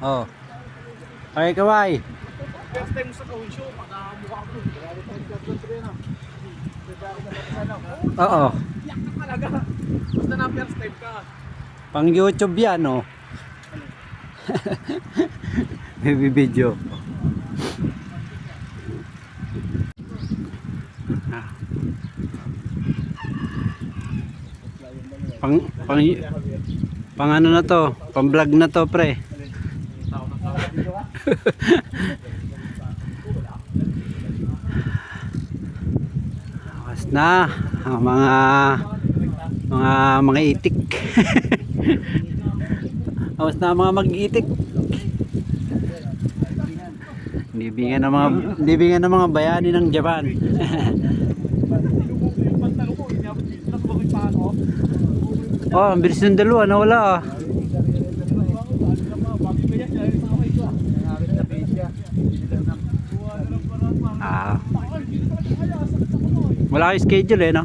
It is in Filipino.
Oh. Okay, kaway. First time sa kawin show, pagkamukha ko. Oo. Yak ka talaga. Basta na first time ka. Pang YouTube yan, oh. Baby video. Pang ano na to? Pang vlog na to, pre. Awas na ang mga itik. Awas na ang mga mag-itik. Libingan ng mga bayani ng Japan. Oh, ang bilis ng dalawa, nawala ah. Wala kayong schedule eh, no?